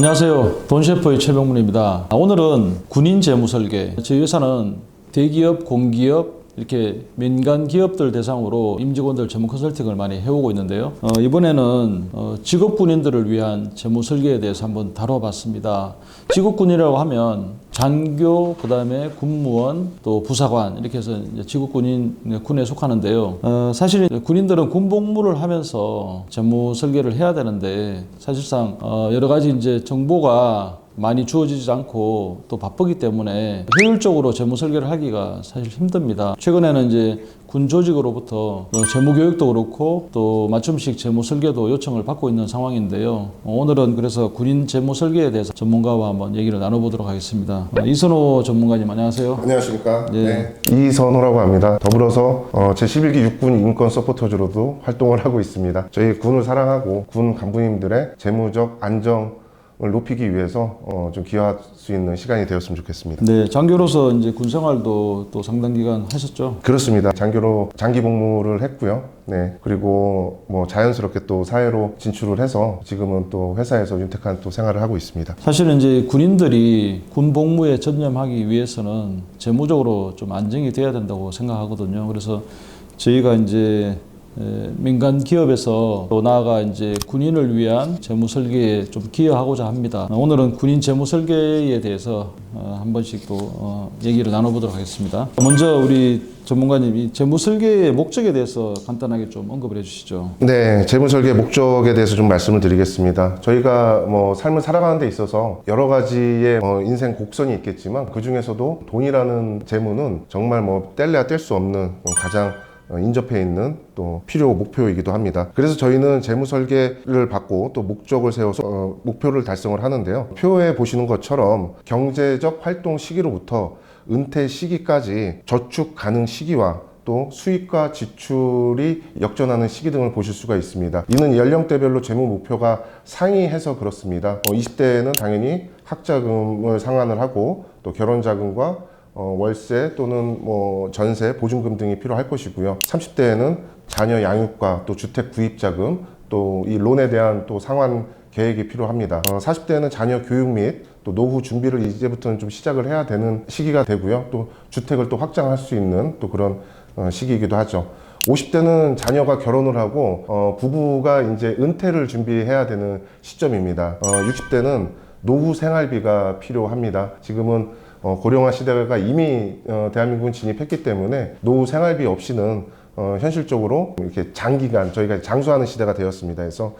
안녕하세요. 돈셰프의 최병문입니다. 오늘은 군인 재무설계. 저희 회사는 대기업, 공기업, 이렇게 민간 기업들 대상으로 임직원들 재무 컨설팅을 많이 해오고 있는데요. 이번에는 직업 군인들을 위한 재무 설계에 대해서 한번 다뤄봤습니다. 직업 군인이라고 하면 장교, 그다음에 군무원, 또 부사관 이렇게 해서 이제 직업 군에 속하는데요. 사실 군인들은 군복무를 하면서 재무 설계를 해야 되는데 사실상 여러 가지 이제 정보가 많이 주어지지 않고 또 바쁘기 때문에 효율적으로 재무 설계를 하기가 사실 힘듭니다. 최근에는 이제 군 조직으로부터 재무 교육도 그렇고 또 맞춤식 재무 설계도 요청을 받고 있는 상황인데요. 오늘은 그래서 군인 재무 설계에 대해서 전문가와 한번 얘기를 나눠보도록 하겠습니다. 이선호 전문가님 안녕하세요. 안녕하십니까. 네. 이선호라고 합니다. 더불어서 제11기 육군 인권 서포터즈로도 활동을 하고 있습니다. 저희 군을 사랑하고 군 간부님들의 재무적 안정 을 높이기 위해서 좀 기여할 수 있는 시간이 되었으면 좋겠습니다. 네, 장교로서 이제 군 생활도 또 상당 기간 하셨죠? 그렇습니다. 장교로 장기 복무를 했고요. 네, 그리고 뭐 자연스럽게 또 사회로 진출을 해서 지금은 또 회사에서 윤택한 또 생활을 하고 있습니다. 사실은 이제 군인들이 군 복무에 전념하기 위해서는 재무적으로 좀 안정이 돼야 된다고 생각하거든요. 그래서 저희가 이제 민간 기업에서 또 나아가 이제 군인을 위한 재무 설계에 좀 기여하고자 합니다. 오늘은 군인 재무 설계에 대해서 한 번씩 또 얘기를 나눠보도록 하겠습니다. 먼저 우리 전문가님 이 재무 설계의 목적에 대해서 간단하게 좀 언급을 해주시죠. 네, 재무 설계 목적에 대해서 좀 말씀을 드리겠습니다. 저희가 뭐 삶을 살아가는 데 있어서 여러 가지의 인생 곡선이 있겠지만 그 중에서도 돈이라는 재무는 정말 뭐 뗄래야 뗄 수 없는 가장 인접해 있는 또 필요 목표이기도 합니다. 그래서 저희는 재무 설계를 받고 또 목적을 세워서 목표를 달성을 하는데요. 표에 보시는 것처럼 경제적 활동 시기로부터 은퇴 시기까지 저축 가능 시기와 또 수입과 지출이 역전하는 시기 등을 보실 수가 있습니다. 이는 연령대별로 재무 목표가 상이해서 그렇습니다. 20대에는 당연히 학자금을 상환을 하고 또 결혼자금과 월세 또는 뭐 전세, 보증금 등이 필요할 것이고요. 30대에는 자녀 양육과 또 주택 구입 자금, 또 이 론에 대한 또 상환 계획이 필요합니다. 40대에는 자녀 교육 및 또 노후 준비를 이제부터는 좀 시작을 해야 되는 시기가 되고요. 또 주택을 또 확장할 수 있는 또 그런 시기이기도 하죠. 50대는 자녀가 결혼을 하고 부부가 이제 은퇴를 준비해야 되는 시점입니다. 60대는 노후 생활비가 필요합니다. 지금은 고령화 시대가 이미 대한민국은 진입했기 때문에 노후 생활비 없이는 현실적으로 이렇게 장기간 저희가 장수하는 시대가 되었습니다. 그래서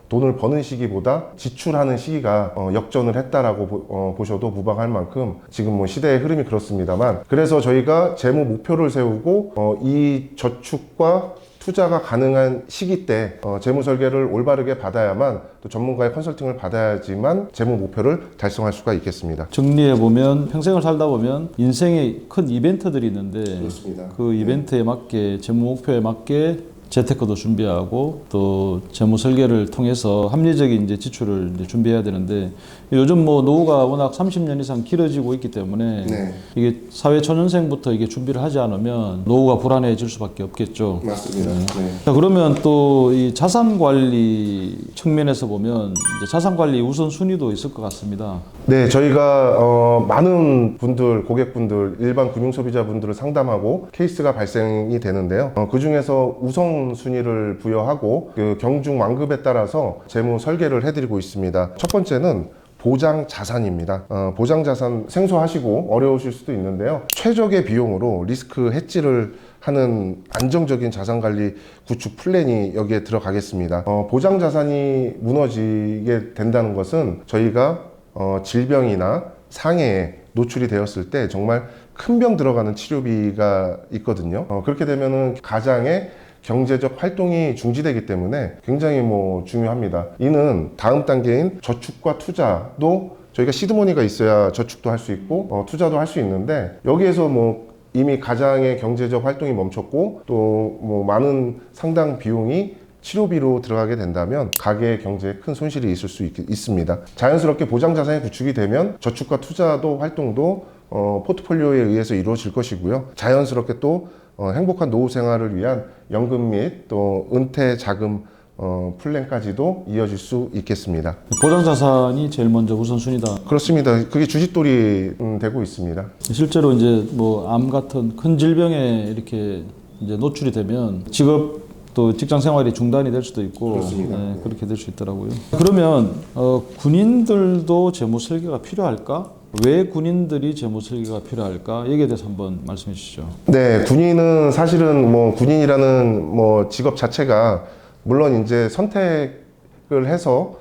돈을 버는 시기보다 지출하는 시기가 역전을 했다라고 보셔도 무방할 만큼 지금 뭐 시대의 흐름이 그렇습니다만, 그래서 저희가 재무 목표를 세우고 이 저축과 투자가 가능한 시기 때 재무 설계를 올바르게 받아야만 또 전문가의 컨설팅을 받아야지만 재무 목표를 달성할 수가 있겠습니다. 정리해 보면 평생을 살다 보면 인생에 큰 이벤트들이 있는데 그렇습니다. 그 이벤트에 맞게 재무 목표에 맞게 재테크도 준비하고 또 재무 설계를 통해서 합리적인 이제 지출을 이제 준비해야 되는데 요즘 뭐 노후가 워낙 30년 이상 길어지고 있기 때문에 네. 이게 사회 초년생부터 이게 준비를 하지 않으면 노후가 불안해질 수밖에 없겠죠. 맞습니다. 네. 자, 그러면 또 이 자산 관리 측면에서 보면 이제 자산 관리 우선 순위도 있을 것 같습니다. 네, 저희가 많은 분들, 고객분들, 일반 금융 소비자분들을 상담하고 케이스가 발생이 되는데요. 그 중에서 우선 순위를 부여하고 그 경중 완급에 따라서 재무 설계를 해드리고 있습니다. 첫 번째는 보장 자산입니다. 보장 자산 생소하시고 어려우실 수도 있는데요. 최적의 비용으로 리스크 해지를 하는 안정적인 자산 관리 구축 플랜이 여기에 들어가겠습니다. 보장 자산이 무너지게 된다는 것은 저희가 질병이나 상해에 노출이 되었을 때 정말 큰 병 들어가는 치료비가 있거든요. 그렇게 되면은 가장의 경제적 활동이 중지되기 때문에 굉장히 중요합니다. 이는 다음 단계인 저축과 투자도 저희가 시드머니가 있어야 저축도 할 수 있고 투자도 할 수 있는데, 여기에서 이미 가장의 경제적 활동이 멈췄고 또 많은 상당 비용이 치료비로 들어가게 된다면 가계의 경제에 큰 손실이 있을 수 있습니다. 자연스럽게 보장 자산이 구축이 되면 저축과 투자도 활동도 포트폴리오에 의해서 이루어질 것이고요. 자연스럽게 또 행복한 노후 생활을 위한 연금 및 또 은퇴 자금 플랜까지도 이어질 수 있겠습니다. 보장 자산이 제일 먼저 우선순위다. 그렇습니다. 그게 주짓돌이 되고 있습니다. 실제로 이제 뭐 암 같은 큰 질병에 이렇게 이제 노출이 되면 직업 또 직장 생활이 중단이 될 수도 있고 네, 그렇게 될 수 있더라고요. 그러면 군인들도 재무 설계가 필요할까? 왜 군인들이 재무 설계가 필요할까? 여기에 대해서 한번 말씀해 주시죠. 네, 군인은 사실은 뭐 군인이라는 뭐 직업 자체가 물론 이제 선택을 해서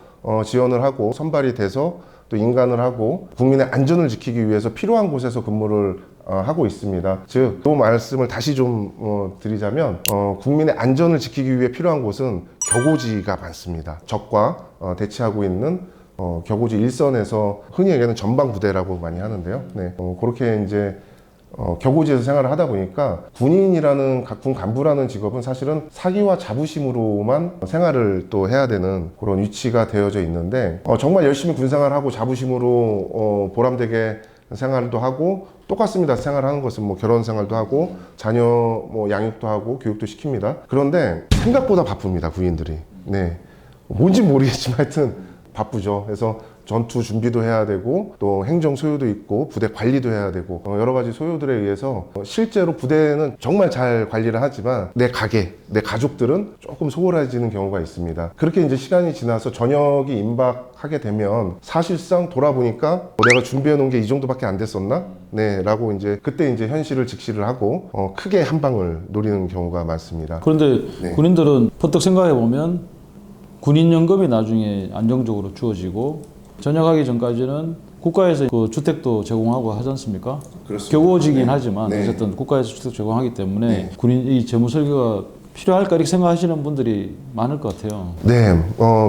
지원을 하고 선발이 돼서 또 인간을 하고 국민의 안전을 지키기 위해서 필요한 곳에서 근무를 하고 있습니다. 즉, 또 말씀을 다시 좀 드리자면 국민의 안전을 지키기 위해 필요한 곳은 격오지가 많습니다. 적과 대치하고 있는 격오지 일선에서 흔히 얘기하는 전방부대라고 많이 하는데요. 네, 그렇게 이제 격오지에서 생활을 하다 보니까 군인이라는 군 간부라는 직업은 사실은 사기와 자부심으로만 생활을 또 해야 되는 그런 위치가 되어져 있는데 정말 열심히 군생활하고 자부심으로 보람되게 생활도 하고 똑같습니다. 생활하는 것은 뭐 결혼 생활도 하고 자녀 뭐 양육도 하고 교육도 시킵니다. 그런데 생각보다 바쁩니다. 군인들이. 네, 뭔지 모르겠지만 하여튼 바쁘죠. 그래서 전투 준비도 해야 되고 또 행정 소요도 있고 부대 관리도 해야 되고 여러 가지 소요들에 의해서 실제로 부대는 정말 잘 관리를 하지만 내 가게, 내 가족들은 조금 소홀해지는 경우가 있습니다. 그렇게 이제 시간이 지나서 저녁이 임박하게 되면 사실상 돌아보니까 내가 준비해 놓은 게 이 정도밖에 안 됐었나? 네, 라고 이제 그때 이제 현실을 직시를 하고 크게 한 방을 노리는 경우가 많습니다. 그런데 네. 군인들은 퍼뜩 생각해 보면 군인연금이 나중에 안정적으로 주어지고 전역하기 전까지는 국가에서 그 주택도 제공하고 하지 않습니까? 그렇습니다. 격오지긴 네. 하지만 네. 어쨌든 국가에서 주택 제공하기 때문에 네. 군인 이 재무 설계가 필요할까 이렇게 생각하시는 분들이 많을 것 같아요. 네,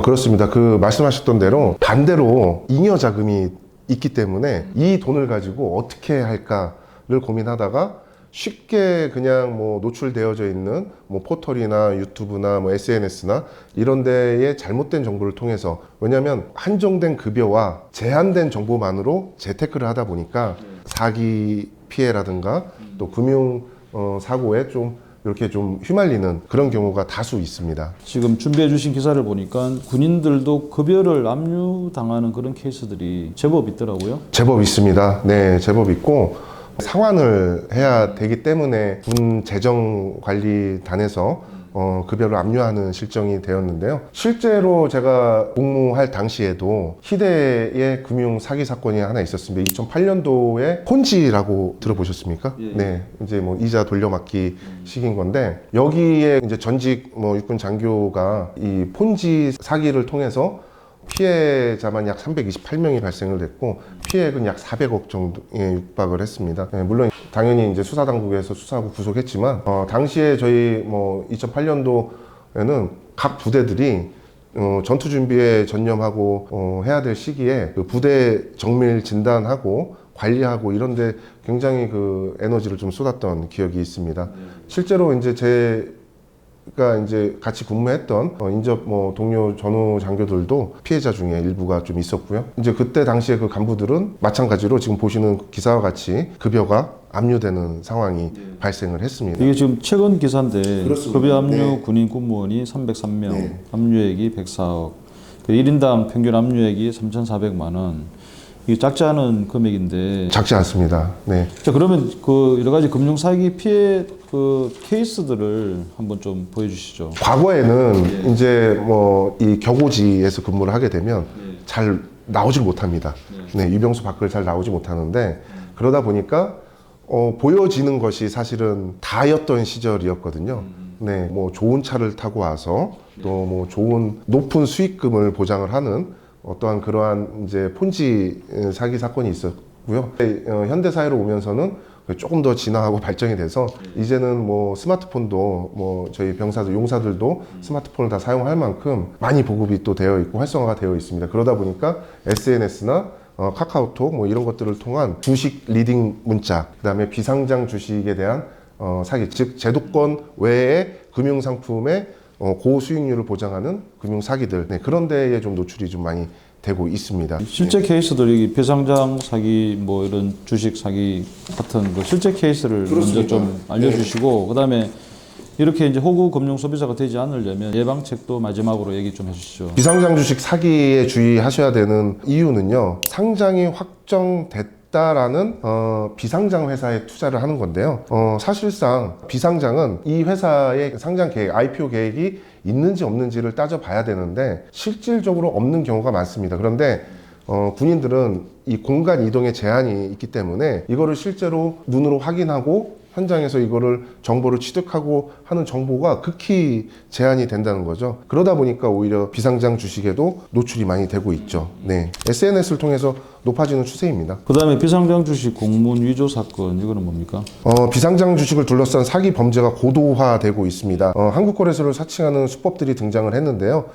그렇습니다. 그 말씀하셨던 대로 반대로 잉여 자금이 있기 때문에 이 돈을 가지고 어떻게 할까를 고민하다가 쉽게 그냥 뭐 노출되어져 있는 뭐 포털이나 유튜브나 뭐 SNS나 이런 데에 잘못된 정보를 통해서 왜냐하면 한정된 급여와 제한된 정보만으로 재테크를 하다 보니까 사기 피해라든가 또 금융 사고에 좀 이렇게 좀 휘말리는 그런 경우가 다수 있습니다. 지금 준비해 주신 기사를 보니까 군인들도 급여를 압류당하는 그런 케이스들이 제법 있더라고요. 제법 있습니다. 네, 제법 있고 상환을 해야 되기 때문에 군 재정관리단에서 급여를 압류하는 실정이 되었는데요. 실제로 제가 복무할 당시에도 희대의 금융 사기 사건이 하나 있었습니다. 2008년도에 폰지라고 들어보셨습니까? 예. 네, 이제 뭐 이자 돌려막기 식인 건데 여기에 이제 전직 뭐 육군 장교가 이 폰지 사기를 통해서 피해자만 약 328명이 발생을 했고 피해액은 약 400억 정도에 육박을 했습니다. 네, 물론 당연히 이제 수사당국에서 수사하고 구속했지만 당시에 저희 뭐 2008년도에는 각 부대들이 전투 준비에 전념하고 해야 될 시기에 그 부대 정밀 진단하고 관리하고 이런데 굉장히 그 에너지를 좀 쏟았던 기억이 있습니다. 실제로 이제 제가 이제 같이 근무했던 인접 뭐 동료 전후 장교들도 피해자 중에 일부가 좀 있었고요. 이제 그때 당시에 그 간부들은 마찬가지로 지금 보시는 기사와 같이 급여가 압류되는 상황이 발생을 했습니다. 이게 지금 최근 기사인데 그렇습니다. 급여 압류 네. 군인 군무원이 303명, 네. 압류액이 104억, 1인당 평균 압류액이 3,400만 원. 이게 작지 않은 금액인데. 작지 않습니다. 네. 자, 그러면 그 여러 가지 금융 사기 피해 그 케이스들을 한번 좀 보여주시죠. 과거에는 이제 뭐 이 격오지에서 근무를 하게 되면 잘 나오질 못합니다. 네, 유병수 밖을 잘 나오지 못하는데 그러다 보니까 보여지는 것이 사실은 다였던 시절이었거든요. 네, 뭐 좋은 차를 타고 와서 또 뭐 좋은 높은 수익금을 보장을 하는 어떠한 그러한 이제 폰지 사기 사건이 있었고요. 현대 사회로 오면서는 조금 더 진화하고 발전이 돼서 이제는 뭐 스마트폰도 뭐 저희 병사들, 용사들도 스마트폰을 다 사용할 만큼 많이 보급이 또 되어 있고 활성화가 되어 있습니다. 그러다 보니까 SNS나 카카오톡 뭐 이런 것들을 통한 주식 리딩 문자, 그다음에 비상장 주식에 대한 사기, 즉 제도권 외의 금융 상품의 고수익률을 보장하는 금융 사기들, 네, 그런 데에 좀 노출이 좀 많이 되고 있습니다. 실제 케이스들이 비상장 사기, 뭐 이런 주식 사기 같은 그 실제 케이스를 그렇습니다. 먼저 좀 알려주시고, 그다음에 이렇게 이제 호구 금융 소비자가 되지 않으려면 예방책도 마지막으로 얘기 좀 해주시죠. 비상장 주식 사기에 주의하셔야 되는 이유는요. 상장이 확정됐다라는 비상장 회사에 투자를 하는 건데요. 사실상 비상장은 이 회사의 상장 계획, IPO 계획이 있는지 없는지를 따져봐야 되는데 실질적으로 없는 경우가 많습니다. 그런데 군인들은 이 공간 이동에 제한이 있기 때문에 이거를 실제로 눈으로 확인하고 현장에서 이거를 정보를 취득하고 하는 정보가 극히 제한이 된다는 거죠. 그러다 보니까 오히려 비상장 주식에도 노출이 많이 되고 있죠. 네, SNS를 통해서 높아지는 추세입니다. 그 다음에 비상장 주식 공문 위조 사건, 이거는 뭡니까? 비상장 주식을 둘러싼 사기 범죄가 고도화되고 있습니다. 한국거래소를 사칭하는 수법들이 등장을 했는데요.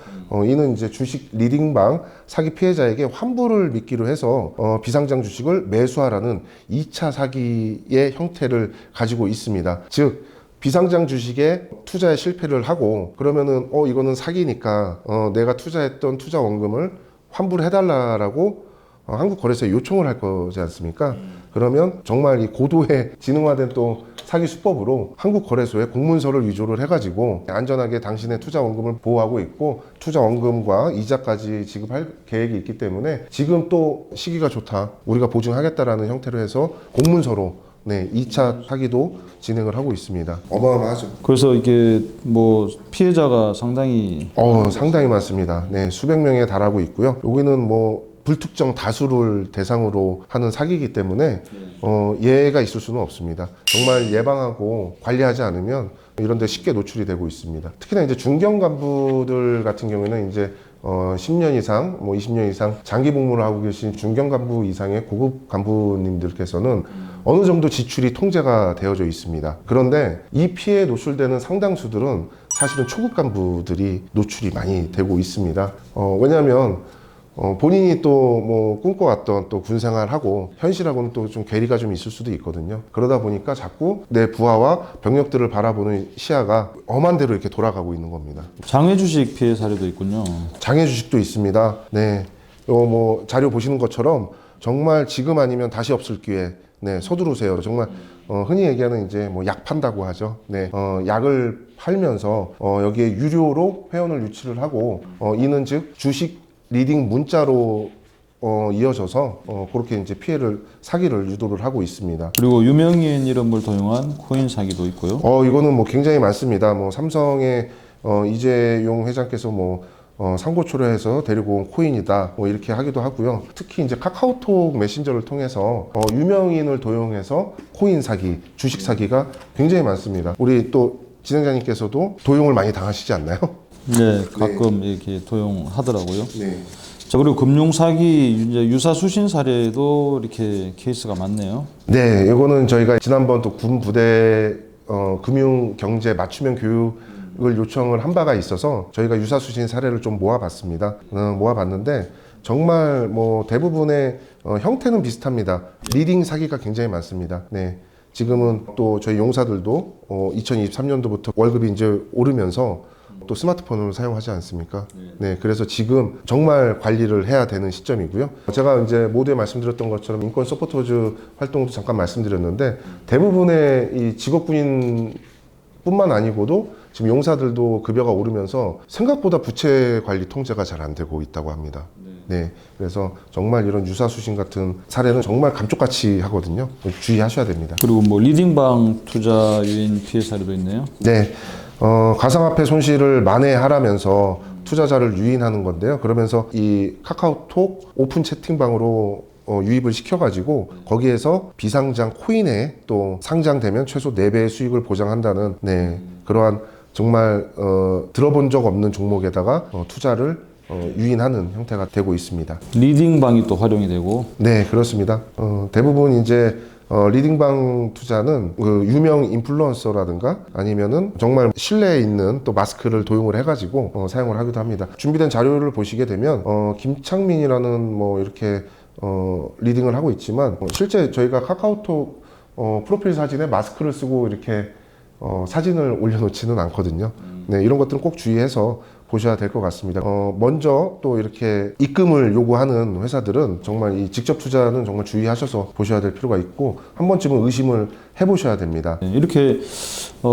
이는 이제 주식 리딩방 사기 피해자에게 환불을 미끼로 해서 비상장 주식을 매수하라는 2차 사기의 형태를 가지고 있습니다. 즉 비상장 주식에 투자에 실패를 하고 그러면은 이거는 사기니까 내가 투자했던 투자 원금을 환불해달라라고 한국거래소에 요청을 할 거지 않습니까? 그러면 정말 이 고도의 지능화된 또 사기 수법으로 한국거래소에 공문서를 위조를 해가지고 안전하게 당신의 투자 원금을 보호하고 있고 투자 원금과 이자까지 지급할 계획이 있기 때문에 지금 또 시기가 좋다, 우리가 보증하겠다라는 형태로 해서 공문서로 2차 사기도 진행을 하고 있습니다. 어마어마하죠. 그래서 이게 뭐 피해자가 상당히 상당히 많습니다. 네, 수백 명에 달하고 있고요. 여기는 뭐 불특정 다수를 대상으로 하는 사기이기 때문에 예외가 있을 수는 없습니다. 정말 예방하고 관리하지 않으면 이런 데 쉽게 노출이 되고 있습니다. 특히나 이제 중견 간부들 같은 경우에는 이제 10년 이상, 20년 이상 장기 복무를 하고 계신 중견 간부 이상의 고급 간부님들께서는 어느 정도 지출이 통제가 되어져 있습니다. 그런데 이 피해에 노출되는 상당수들은 사실은 초급 간부들이 노출이 많이 되고 있습니다. 왜냐하면 본인이 또 뭐 꿈꿔왔던 또 군 생활하고 현실하고는 또 좀 괴리가 좀 있을 수도 있거든요. 그러다 보니까 자꾸 내 부하와 병력들을 바라보는 시야가 엄한 대로 이렇게 돌아가고 있는 겁니다. 장외 주식 피해 사례도 있군요. 장외 주식도 있습니다. 네, 뭐 자료 보시는 것처럼 정말 지금 아니면 다시 없을 기회. 네, 서두르세요. 정말 흔히 얘기하는 이제 뭐 약 판다고 하죠. 네, 약을 팔면서 여기에 유료로 회원을 유치를 하고 이는 즉 주식 리딩 문자로 이어져서 그렇게 이제 사기를 유도를 하고 있습니다. 그리고 유명인 이름을 도용한 코인 사기도 있고요. 이거는 뭐 굉장히 많습니다. 뭐 삼성의 이재용 회장께서 뭐 상고초려해서 데리고 온 코인이다 뭐 이렇게 하기도 하고요. 특히 이제 카카오톡 메신저를 통해서 유명인을 도용해서 코인 사기, 주식 사기가 굉장히 많습니다. 우리 또 진행자님께서도 도용을 많이 당하시지 않나요? 네, 가끔 이렇게 도용하더라고요. 네. 자, 그리고 금융 사기 이제 유사 수신 사례도 이렇게 케이스가 많네요. 네, 이거는 저희가 지난번 또 군 부대 금융 경제 맞춤형 교육을 요청을 한 바가 있어서 저희가 유사 수신 사례를 좀 모아봤습니다. 모아봤는데 정말 뭐 대부분의 형태는 비슷합니다. 리딩 사기가 굉장히 많습니다. 네. 지금은 또 저희 용사들도 2023년도부터 월급이 이제 오르면서 또 스마트폰을 사용하지 않습니까? 네, 그래서 지금 정말 관리를 해야 되는 시점이고요. 제가 이제 모두에 말씀드렸던 것처럼 인권 서포터즈 활동도 잠깐 말씀드렸는데 대부분의 이 직업군인뿐만 아니고도 지금 용사들도 급여가 오르면서 생각보다 부채 관리 통제가 잘 안 되고 있다고 합니다. 네, 그래서 정말 이런 유사수신 같은 사례는 정말 감쪽같이 하거든요. 주의하셔야 됩니다. 그리고 뭐 리딩방 투자 유인 피해 사례도 있네요. 네, 가상화폐 손실을 만회하라면서 투자자를 유인하는 건데요. 그러면서 이 카카오톡 오픈 채팅방으로 유입을 시켜가지고 거기에서 비상장 코인에 또 상장되면 최소 4배의 수익을 보장한다는 그러한 정말 들어본 적 없는 종목에다가 투자를 유인하는 형태가 되고 있습니다. 리딩방이 또 활용이 되고. 네, 그렇습니다. 대부분 이제 리딩방 투자는 그 유명 인플루언서라든가 아니면은 정말 신뢰에 있는 또 마스크를 도용을 해가지고 사용을 하기도 합니다. 준비된 자료를 보시게 되면 김창민이라는 뭐 이렇게 리딩을 하고 있지만 실제 저희가 카카오톡 프로필 사진에 마스크를 쓰고 이렇게 사진을 올려놓지는 않거든요. 네, 이런 것들은 꼭 주의해서 보셔야 될 것 같습니다. 먼저 또 이렇게 입금을 요구하는 회사들은 정말 이 직접 투자는 정말 주의하셔서 보셔야 될 필요가 있고 한 번쯤은 의심을 해보셔야 됩니다. 이렇게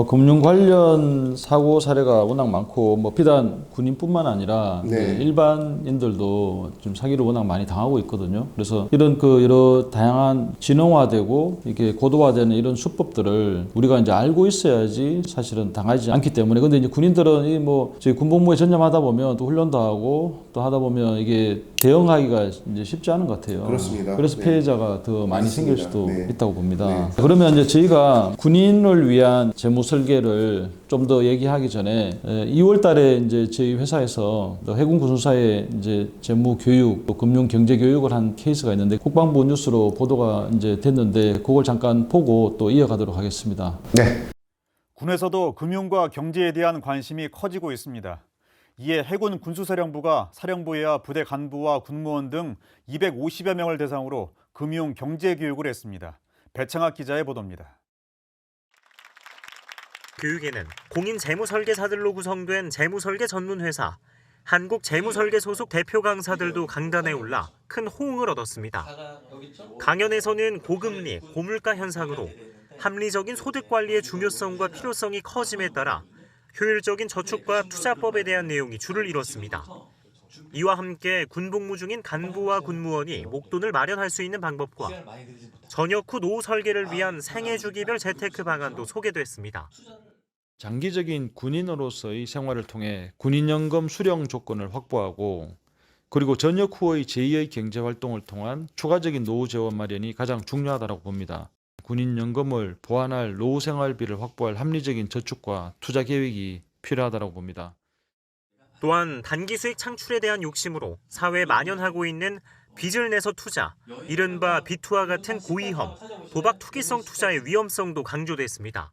금융 관련 사고 사례가 워낙 많고 뭐 비단 군인뿐만 아니라 네. 일반인들도 지금 사기를 워낙 많이 당하고 있거든요. 그래서 이런 여러 다양한 진흥화되고 이게 고도화되는 이런 수법들을 우리가 이제 알고 있어야지 사실은 당하지 않기 때문에. 근데 이제 군인들은 이 뭐 저희 군복무에 전념하다 보면 또 훈련도 하고 또 하다 보면 이게 대응하기가 이제 쉽지 않은 것 같아요. 그렇습니다. 그래서 네. 피해자가 더 많이 생길 수도 네. 있다고 봅니다. 네. 그러면 이제 저희가 군인을 위한 재무 설계를 좀 더 얘기하기 전에 2월 달에 이제 저희 회사에서 해군 군수사에 이제 재무 교육, 또 금융 경제 교육을 한 케이스가 있는데 국방부 뉴스로 보도가 이제 됐는데 그걸 잠깐 보고 또 이어가도록 하겠습니다. 네. 군에서도 금융과 경제에 대한 관심이 커지고 있습니다. 이에 해군 군수사령부가 사령부와 부대 간부와 군무원 등 250여 명을 대상으로 금융 경제 교육을 했습니다. 배창학 기자의 보도입니다. 교육에는 공인 재무설계사들로 구성된 재무설계 전문회사, 한국재무설계 소속 대표 강사들도 강단에 올라 큰 호응을 얻었습니다. 강연에서는 고금리, 고물가 현상으로 합리적인 소득 관리의 중요성과 필요성이 커짐에 따라 효율적인 저축과 투자법에 대한 내용이 줄을 이뤘습니다. 이와 함께 군복무 중인 간부와 군무원이 목돈을 마련할 수 있는 방법과 전역 후 노후 설계를 위한 생애주기별 재테크 방안도 소개됐습니다. 장기적인 군인으로서의 생활을 통해 군인연금 수령 조건을 확보하고 그리고 전역 후의 제2의 경제활동을 통한 추가적인 노후 재원 마련이 가장 중요하다고 봅니다. 군인연금을 보완할 노후 생활비를 확보할 합리적인 저축과 투자 계획이 필요하다고 봅니다. 또한 단기 수익 창출에 대한 욕심으로 사회에 만연하고 있는 빚을 내서 투자, 이른바 비투와 같은 고위험, 도박 투기성 투자의 위험성도 강조됐습니다.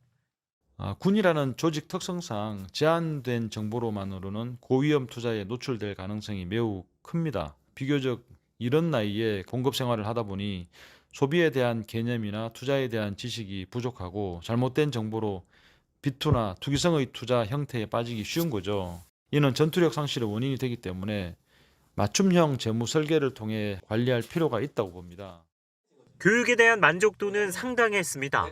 군이라는 조직 특성상 제한된 정보로만으로는 고위험 투자에 노출될 가능성이 매우 큽니다. 비교적 이런 나이에 공급 생활을 하다 보니 소비에 대한 개념이나 투자에 대한 지식이 부족하고 잘못된 정보로 비투나 투기성의 투자 형태에 빠지기 쉬운 거죠. 이는 전투력 상실의 원인이 되기 때문에 맞춤형 재무 설계를 통해 관리할 필요가 있다고 봅니다. 교육에 대한 만족도는 상당했습니다.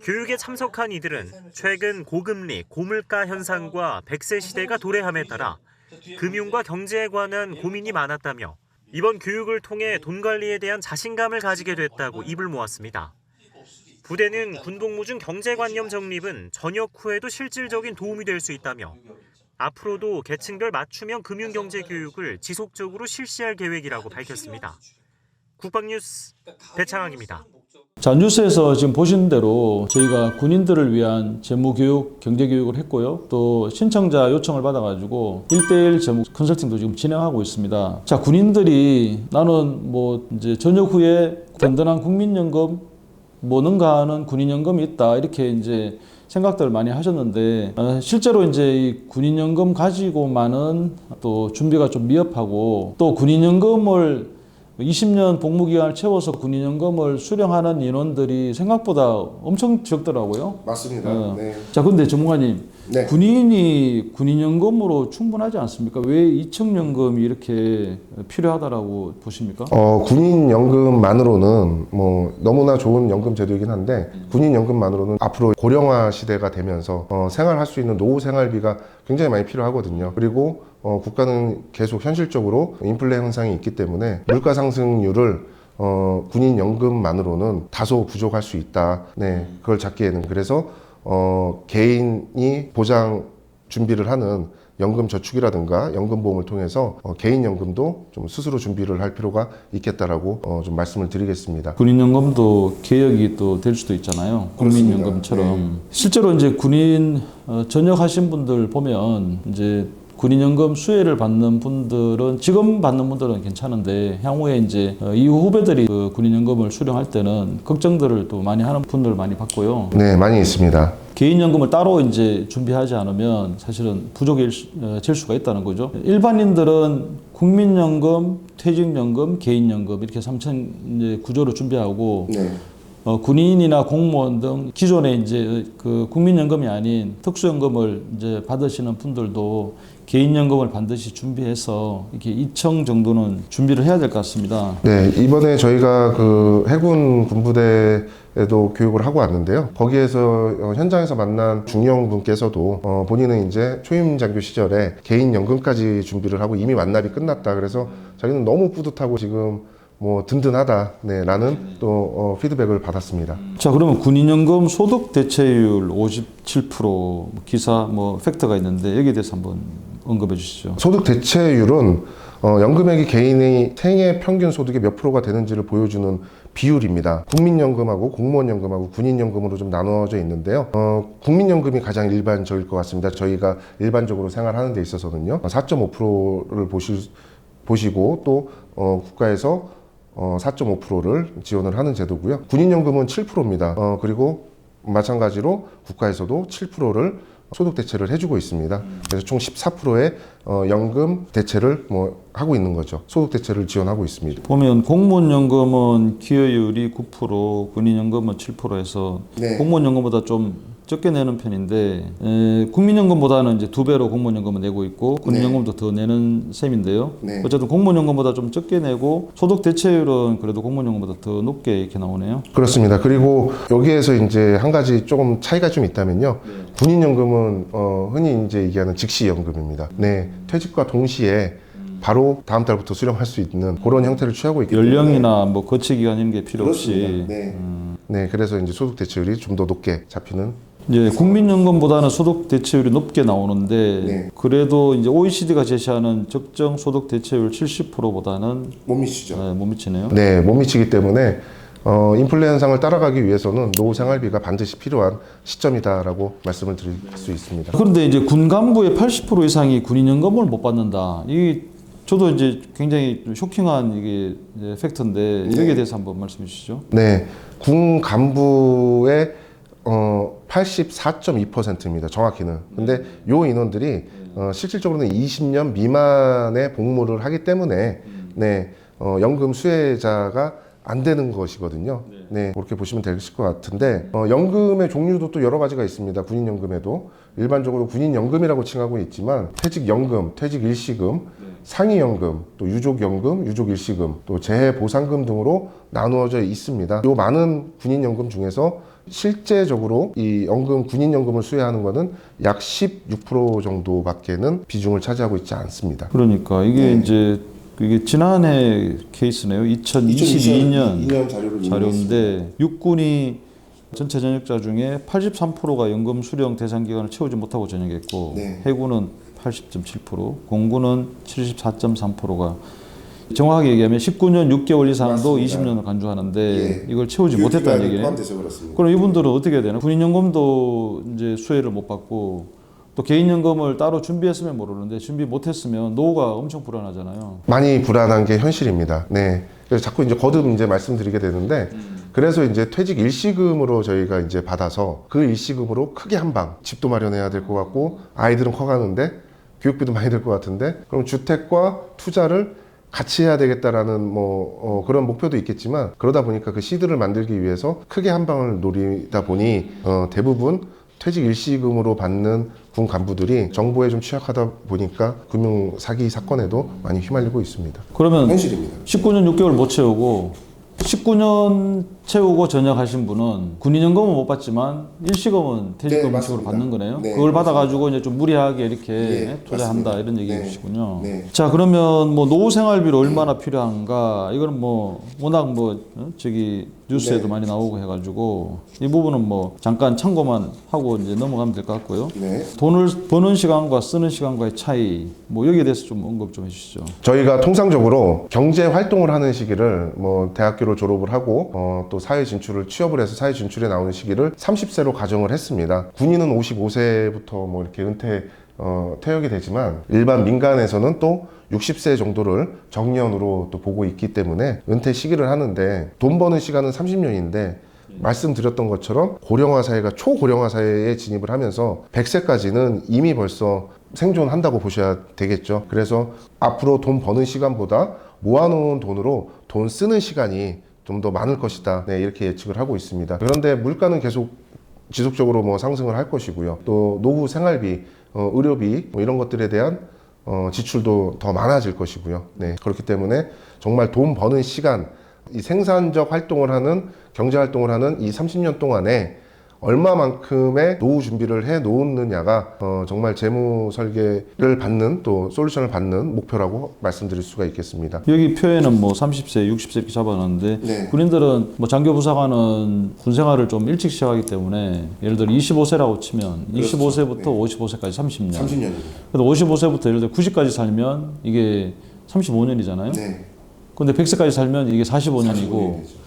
교육에 참석한 이들은 최근 고금리, 고물가 현상과 100세 시대가 도래함에 따라 금융과 경제에 관한 고민이 많았다며 이번 교육을 통해 돈 관리에 대한 자신감을 가지게 됐다고 입을 모았습니다. 부대는 군복무 중 경제관념 정립은 전역 후에도 실질적인 도움이 될 수 있다며 앞으로도 계층별 맞춤형 금융경제 교육을 지속적으로 실시할 계획이라고 밝혔습니다. 국방뉴스 배창학입니다. 자, 뉴스에서 지금 보신 대로 저희가 군인들을 위한 재무교육, 경제교육을 했고요. 또 신청자 요청을 받아가지고 1대1 재무 컨설팅도 지금 진행하고 있습니다. 자, 군인들이 나는 뭐 이제 전역 후에 든든한 국민연금 뭐는가 하는 군인연금이 있다. 이렇게 이제 생각들을 많이 하셨는데 실제로 이제 이 군인연금 가지고만은 또 준비가 좀 미흡하고 또 군인연금을 20년 복무기간을 채워서 군인연금을 수령하는 인원들이 생각보다 엄청 적더라고요. 맞습니다. 네. 자, 근데 전문가님, 네. 군인이 군인연금으로 충분하지 않습니까? 왜 이층연금이 이렇게 필요하다라고 보십니까? 군인연금만으로는 뭐 너무나 좋은 연금 제도이긴 한데 군인연금만으로는 앞으로 고령화 시대가 되면서 생활할 수 있는 노후 생활비가 굉장히 많이 필요하거든요. 그리고 국가는 계속 현실적으로 인플레 현상이 있기 때문에 물가 상승률을 군인연금만으로는 다소 부족할 수 있다. 네, 그걸 잡기에는. 그래서 개인이 보장 준비를 하는 연금 저축이라든가 연금보험을 통해서 개인연금도 좀 스스로 준비를 할 필요가 있겠다라고 좀 말씀을 드리겠습니다. 군인연금도 개혁이 또 될 수도 있잖아요. 국민연금처럼. 네. 실제로 이제 군인 전역하신 분들 보면 이제 군인연금 수혜를 받는 분들은 지금 받는 분들은 괜찮은데 향후에 이제 이후 후배들이 그 군인연금을 수령할 때는 걱정들을 또 많이 하는 분들 많이 봤고요. 네, 많이 있습니다. 개인연금을 따로 이제 준비하지 않으면 사실은 부족해질 수가 있다는 거죠. 일반인들은 국민연금, 퇴직연금, 개인연금 이렇게 3층 이제 구조로 준비하고 네. 군인이나 공무원 등 기존에 이제 그 국민연금이 아닌 특수연금을 이제 받으시는 분들도 개인연금을 반드시 준비해서 이렇게 2층 정도는 준비를 해야 될 것 같습니다. 네, 이번에 저희가 그 해군 군부대에도 교육을 하고 왔는데요. 거기에서 현장에서 만난 중령 분께서도 본인은 이제 초임 장교 시절에 개인 연금까지 준비를 하고 이미 완납이 끝났다. 그래서 자기는 너무 뿌듯하고 지금 뭐 든든하다, 네, 라는 또 피드백을 받았습니다. 자, 그러면 군인연금 소득 대체율 57% 기사 뭐 팩터가 있는데 여기에 대해서 한번 언급해 주시죠. 소득 대체율은 연금액이 개인의 생애 평균 소득의 몇 프로가 되는지를 보여주는 비율입니다. 국민연금하고 공무원연금하고 군인연금으로 좀 나누어져 있는데요. 국민연금이 가장 일반적일 것 같습니다. 저희가 일반적으로 생활하는 데 있어서는요. 4.5%를 보시고 또 국가에서 4.5%를 지원을 하는 제도고요. 군인연금은 7%입니다. 그리고 마찬가지로 국가에서도 7%를 소득 대체를 해주고 있습니다. 그래서 총 14%의 연금 대체를 뭐 하고 있는 거죠. 소득 대체를 지원하고 있습니다. 보면 공무원연금은 기여율이 9%, 군인연금은 7%에서 네. 공무원연금보다 좀 적게 내는 편인데 국민연금보다는 이제 2배로 공무원연금을 내고 있고 군인연금도 더 내는 셈인데요. 네. 어쨌든 공무원연금보다 좀 적게 내고 소득 대체율은 그래도 공무원연금보다 더 높게 이렇게 나오네요. 그렇습니다. 그리고 여기에서 이제 한 가지 조금 차이가 좀 있다면요. 군인연금은 흔히 이제 얘기하는 즉시연금입니다. 네, 퇴직과 동시에 바로 다음 달부터 수령할 수 있는 그런 형태를 취하고 있기 때문에 연령이나 뭐 거치 기간 이런 게 필요 없이 네. 네, 그래서 이제 소득 대체율이 좀 더 높게 잡히는. 이제 국민연금보다는 소득 대체율이 높게 나오는데 네. 그래도 이제 OECD가 제시하는 적정 소득 대체율 70%보다는 못 미치죠. 못 미치네요. 네, 못 미치기 때문에 인플레 현상을 따라가기 위해서는 노후 생활비가 반드시 필요한 시점이다라고 말씀을 드릴 수 있습니다. 그런데 이제 군 간부의 80% 이상이 군인연금을 못 받는다. 이 저도 이제 굉장히 좀 쇼킹한 이게 이제 팩트인데 여기에 대해서 한번 말씀해 주시죠. 네, 군 간부의 84.2%입니다. 정확히는. 근데 요 인원들이 실질적으로는 20년 미만의 복무를 하기 때문에 네, 연금 수혜자가 안 되는 것이거든요. 네, 그렇게 보시면 되실 것 같은데 연금의 종류도 또 여러 가지가 있습니다. 군인연금에도 일반적으로 군인연금이라고 칭하고 있지만 퇴직연금, 퇴직일시금, 상위연금, 또 유족연금, 유족일시금, 또 재해보상금 등으로 나누어져 있습니다. 이 많은 군인연금 중에서 실제적으로 이 연금, 군인연금을 수혜하는 것은 약 16% 정도밖에는 비중을 차지하고 있지 않습니다. 그러니까 이게 이제 이게 지난해 케이스네요. 2022년 자료인데 육군이 전체 전역자 중에 83%가 연금 수령 대상 기간을 채우지 못하고 전역했고 네. 해군은 80.7%, 공군은 74.3%가 정확하게 얘기하면 19년 6개월 이상도 맞습니다. 20년을 간주하는데 예. 이걸 채우지 못했다는 얘기네요. 포함돼서 그렇습니다. 그럼 이분들은 어떻게 해야 되나? 군인연금도 이제 수혜를 못 받고 또 개인연금을 따로 준비했으면 모르는데 준비 못했으면 노후가 엄청 불안하잖아요. 많이 불안한 게 현실입니다. 네. 그래서 자꾸 이제 거듭 이제 말씀드리게 되는데, 그래서 이제 퇴직 일시금으로 저희가 이제 받아서 그 일시금으로 크게 한 방, 집도 마련해야 될 것 같고, 아이들은 커가는데, 교육비도 많이 들 것 같은데, 그럼 주택과 투자를 같이 해야 되겠다라는 그런 목표도 있겠지만, 그러다 보니까 그 시드를 만들기 위해서 크게 한 방을 노리다 보니, 대부분 퇴직 일시금으로 받는 군 간부들이 정보에 좀 취약하다 보니까 금융 사기 사건에도 많이 휘말리고 있습니다. 그러면 현실입니다. 19년 6개월 못 채우고 19년 채우고 전역하신 분은 군인연금은 못 받지만 일시금은 퇴직금 네, 식으로 맞습니다. 받는 거네요. 네, 그걸 받아가지고 이제 좀 무리하게 이렇게 네, 투자한다 맞습니다. 이런 네. 얘기이시군요. 네. 자, 그러면 뭐 노후 생활비로 얼마나 필요한가 이거는 뭐 워낙 저기 뉴스에도 네. 많이 나오고 해가지고 이 부분은 뭐 잠깐 참고만 하고 이제 넘어가면 될 것 같고요. 네. 돈을 버는 시간과 쓰는 시간과의 차이 뭐 여기에 대해서 좀 언급 좀 해주시죠. 저희가 통상적으로 경제 활동을 하는 시기를 뭐 대학교를 졸업을 하고 또 사회 진출을 취업을 해서 사회 진출에 나오는 시기를 30세로 가정을 했습니다. 군인은 55세부터 뭐 이렇게 퇴역이 되지만 일반 민간에서는 또 60세 정도를 정년으로 또 보고 있기 때문에 은퇴 시기를 하는데 돈 버는 시간은 30년인데 말씀드렸던 것처럼 고령화 사회가 초고령화 사회에 진입을 하면서 100세까지는 이미 벌써 생존한다고 보셔야 되겠죠. 그래서 앞으로 돈 버는 시간보다 모아놓은 돈으로 돈 쓰는 시간이 좀 더 많을 것이다. 네, 이렇게 예측을 하고 있습니다. 그런데 물가는 계속 지속적으로 뭐 상승을 할 것이고요. 또 노후 생활비, 의료비 뭐 이런 것들에 대한 지출도 더 많아질 것이고요. 네, 그렇기 때문에 정말 돈 버는 시간, 이 생산적 활동을 하는 경제 활동을 하는 이 30년 동안에 얼마만큼의 노후 준비를 해 놓느냐가 정말 재무 설계를 받는 또 솔루션을 받는 목표라고 말씀드릴 수가 있겠습니다. 여기 표에는 뭐 30세, 60세 이렇게 잡아놨는데 네. 군인들은 뭐 장교 부사관은 군 생활을 좀 일찍 시작하기 때문에 예를 들어 25세라고 치면 그렇죠. 25세부터 네. 55세까지 30년. 30년입니다. 근데 55세부터 예를 들어 90까지 살면 이게 35년이잖아요. 네. 근데 100세까지 살면 이게 45년이고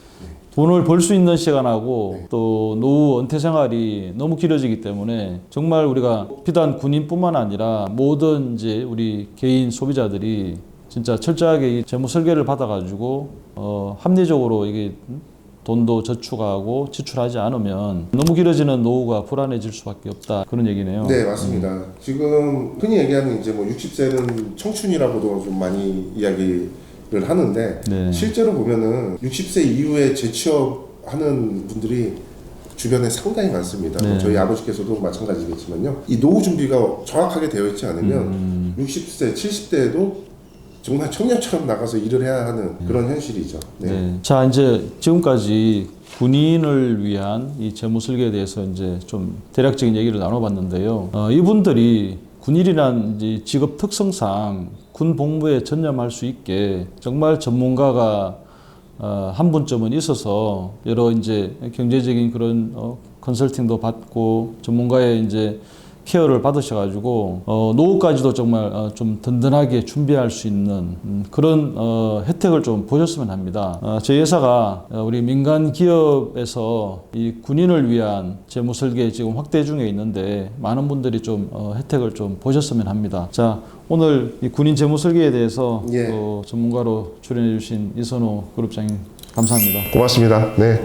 돈을 벌 수 있는 시간하고 또 노후 은퇴 생활이 너무 길어지기 때문에 정말 우리가 비단 군인뿐만 아니라 모든 이제 우리 개인 소비자들이 진짜 철저하게 이 재무 설계를 받아가지고 합리적으로 이게 돈도 저축하고 지출하지 않으면 너무 길어지는 노후가 불안해질 수밖에 없다 그런 얘기네요. 네, 맞습니다. 지금 흔히 얘기하는 이제 뭐 60세는 청춘이라고도 좀 많이 이야기를 하는데 네. 실제로 보면은 60세 이후에 재취업하는 분들이 주변에 상당히 많습니다. 네. 저희 아버지께서도 마찬가지겠지만요. 이 노후 준비가 정확하게 되어 있지 않으면 60세, 70대에도 정말 청년처럼 나가서 일을 해야 하는 그런 현실이죠. 네. 네. 자, 이제 지금까지 군인을 위한 이 재무 설계에 대해서 이제 좀 대략적인 얘기를 나눠봤는데요. 이분들이 군인이란 이제 직업 특성상 군 복무에 전념할 수 있게 정말 전문가가 한 분쯤은 있어서 여러 이제 경제적인 그런 컨설팅도 받고 전문가의 이제 케어를 받으셔가지고 노후까지도 정말 좀 든든하게 준비할 수 있는 그런 혜택을 좀 보셨으면 합니다. 저희 회사가 우리 민간 기업에서 이 군인을 위한 재무 설계 지금 확대 중에 있는데 많은 분들이 좀 혜택을 좀 보셨으면 합니다. 자, 오늘 이 군인 재무 설계에 대해서 예. 전문가로 출연해 주신 이선호 그룹장님 감사합니다. 고맙습니다. 네.